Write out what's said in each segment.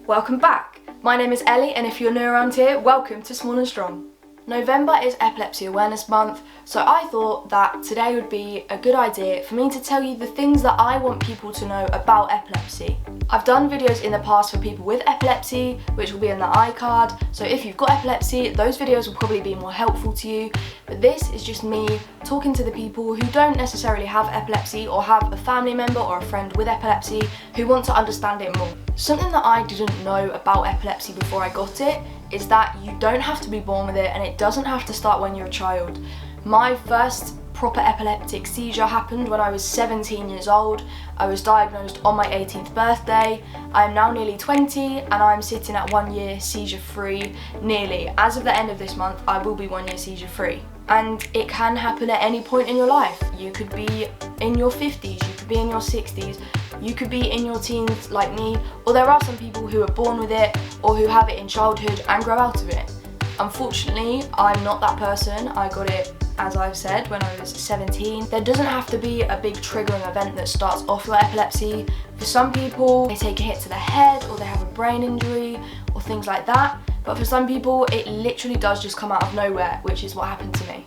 Welcome back! My name is Ellie, and if you're new around here, welcome to Small and Strong. November is Epilepsy Awareness Month, so I thought that today would be a good idea for me to tell you the things that I want people to know about epilepsy. I've done videos in the past for people with epilepsy, which will be in the iCard, so if you've got epilepsy, those videos will probably be more helpful to you, but this is just me talking to the people who don't necessarily have epilepsy or have a family member or a friend with epilepsy who want to understand it more. Something that I didn't know about epilepsy before I got it is that you don't have to be born with it, and it doesn't have to start when you're a child. My first proper epileptic seizure happened when I was 17 years old. I was diagnosed on my 18th birthday. I am now nearly 20 and I'm sitting at 1 year seizure free, nearly. As of the end of this month, I will be 1 year seizure free. And it can happen at any point in your life. You could be in your 50s, you could be in your 60s, you could be in your teens like me, or there are some people who are born with it or who have it in childhood and grow out of it. Unfortunately, I'm not that person. I got it, as I've said, when I was 17. There doesn't have to be a big triggering event that starts off your epilepsy. For some people, they take a hit to the head or they have a brain injury or things like that. But for some people, it literally does just come out of nowhere, which is what happened to me.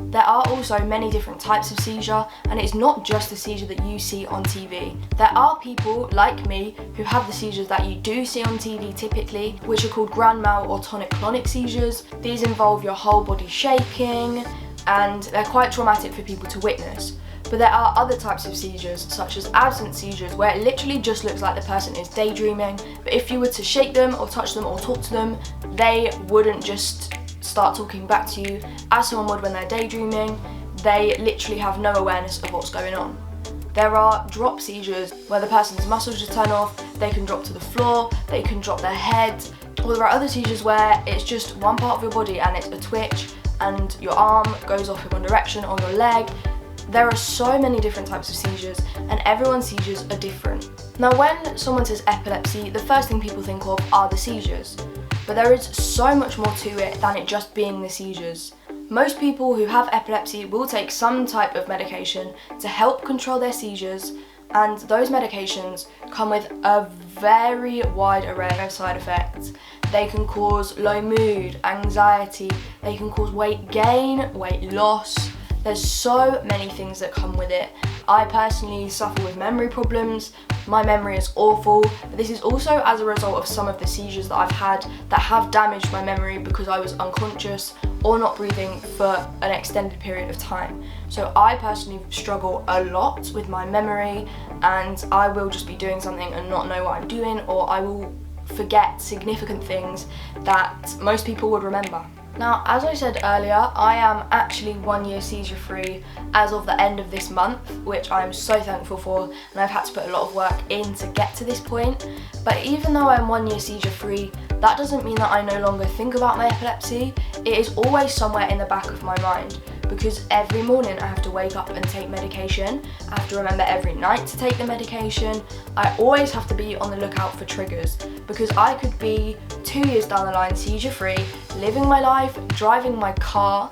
There are also many different types of seizure, and it's not just the seizure that you see on TV. There are people like me who have the seizures that you do see on TV typically, which are called grand mal or tonic-clonic seizures. These involve your whole body shaking, and they're quite traumatic for people to witness. But there are other types of seizures, such as absent seizures, where it literally just looks like the person is daydreaming, but if you were to shake them or touch them or talk to them, they wouldn't just start talking back to you as someone would when they're daydreaming. They literally have no awareness of what's going on. There are drop seizures, where the person's muscles just turn off, they can drop to the floor, they can drop their head, or there are other seizures where it's just one part of your body and it's a twitch, and your arm goes off in one direction or your leg. There are so many different types of seizures, and everyone's seizures are different. Now, when someone says epilepsy, the first thing people think of are the seizures, but there is so much more to it than it just being the seizures. Most people who have epilepsy will take some type of medication to help control their seizures, and those medications come with a very wide array of side effects. They can cause low mood, anxiety, they can cause weight gain, weight loss. There's so many things that come with it. I personally suffer with memory problems. My memory is awful, but this is also as a result of some of the seizures that I've had that have damaged my memory because I was unconscious or not breathing for an extended period of time. So I personally struggle a lot with my memory, and I will just be doing something and not know what I'm doing, or I will forget significant things that most people would remember. Now, as I said earlier, I am actually 1 year seizure free as of the end of this month, which I'm so thankful for, and I've had to put a lot of work in to get to this point. But even though I'm 1 year seizure free, that doesn't mean that I no longer think about my epilepsy. It is always somewhere in the back of my mind, because every morning I have to wake up and take medication. I have to remember every night to take the medication. I always have to be on the lookout for triggers, because I could be 2 years down the line seizure free, living my life, driving my car,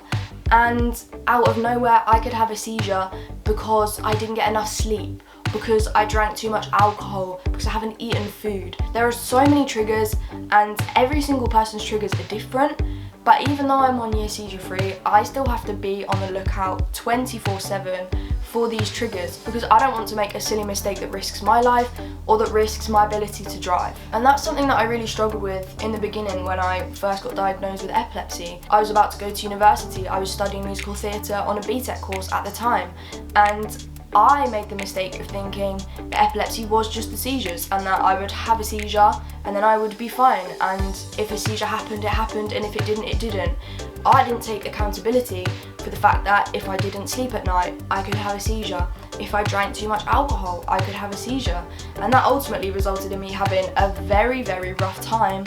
and out of nowhere I could have a seizure because I didn't get enough sleep, because I drank too much alcohol, because I haven't eaten food. There are so many triggers, and every single person's triggers are different. But even though I'm 1 year seizure free, I still have to be on the lookout 24/7 for these triggers, because I don't want to make a silly mistake that risks my life or that risks my ability to drive. And that's something that I really struggled with in the beginning when I first got diagnosed with epilepsy. I was about to go to university. I was studying musical theatre on a BTEC course at the time, and I made the mistake of thinking that epilepsy was just the seizures, and that I would have a seizure and then I would be fine, and if a seizure happened, it happened, and if it didn't, it didn't. I didn't take accountability for the fact that if I didn't sleep at night, I could have a seizure. If I drank too much alcohol, I could have a seizure. And that ultimately resulted in me having a very, very rough time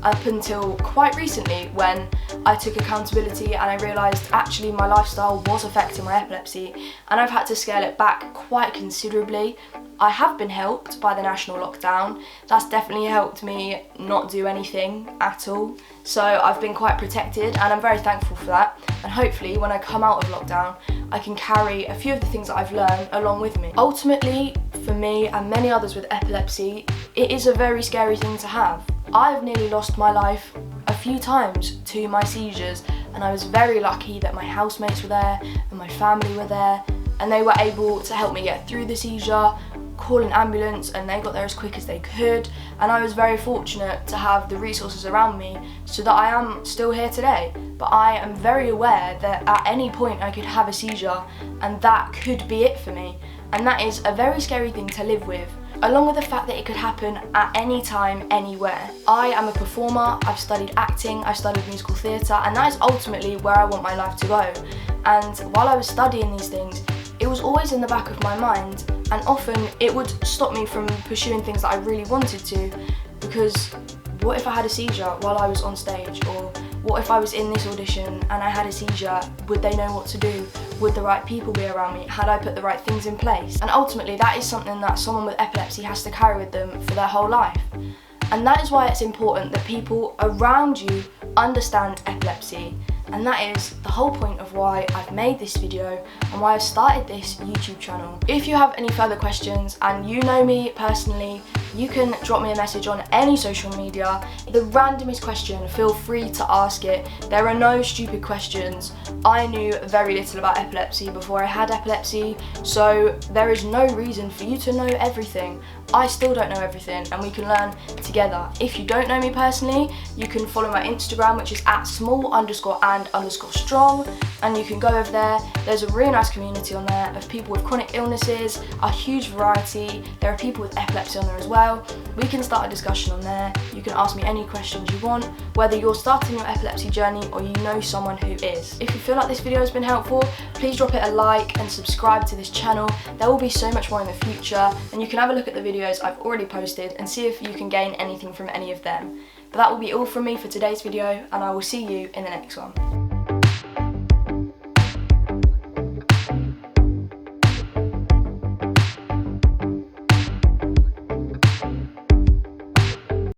up until quite recently, when I took accountability and I realised actually my lifestyle was affecting my epilepsy, and I've had to scale it back quite considerably. I have been helped by the national lockdown. That's definitely helped me not do anything at all. So I've been quite protected and I'm very thankful for that. And hopefully when I come out of lockdown, I can carry a few of the things that I've learned along with me. Ultimately, for me and many others with epilepsy, it is a very scary thing to have. I've nearly lost my life a few times to my seizures, and I was very lucky that my housemates were there and my family were there, and they were able to help me get through the seizure, call an ambulance, and they got there as quick as they could. And I was very fortunate to have the resources around me so that I am still here today. But I am very aware that at any point I could have a seizure and that could be it for me. And that is a very scary thing to live with, along with the fact that it could happen at any time, anywhere. I am a performer, I've studied acting, I've studied musical theatre, and that is ultimately where I want my life to go. And while I was studying these things, it was always in the back of my mind, and often it would stop me from pursuing things that I really wanted to, because what if I had a seizure while I was on stage? Or what if I was in this audition and I had a seizure? Would they know what to do? Would the right people be around me? Had I put the right things in place? And ultimately that is something that someone with epilepsy has to carry with them for their whole life. And that is why it's important that people around you understand epilepsy. And that is the whole point of why I've made this video and why I've started this YouTube channel. If you have any further questions and you know me personally, you can drop me a message on any social media. The randomest question, feel free to ask it. There are no stupid questions. I knew very little about epilepsy before I had epilepsy, so there is no reason for you to know everything. I still don't know everything, and we can learn together. If you don't know me personally, you can follow my Instagram, which is @small_and_strong, and you can go over there. There's a really nice community on there of people with chronic illnesses, a huge variety. There are people with epilepsy on there as well. We can start a discussion on there. You can ask me any questions you want, whether you're starting your epilepsy journey or you know someone who is. If you feel like this video has been helpful, please drop it a like and subscribe to this channel. There will be so much more in the future, and you can have a look at the videos I've already posted and see if you can gain anything from any of them. But that will be all from me for today's video, and I will see you in the next one.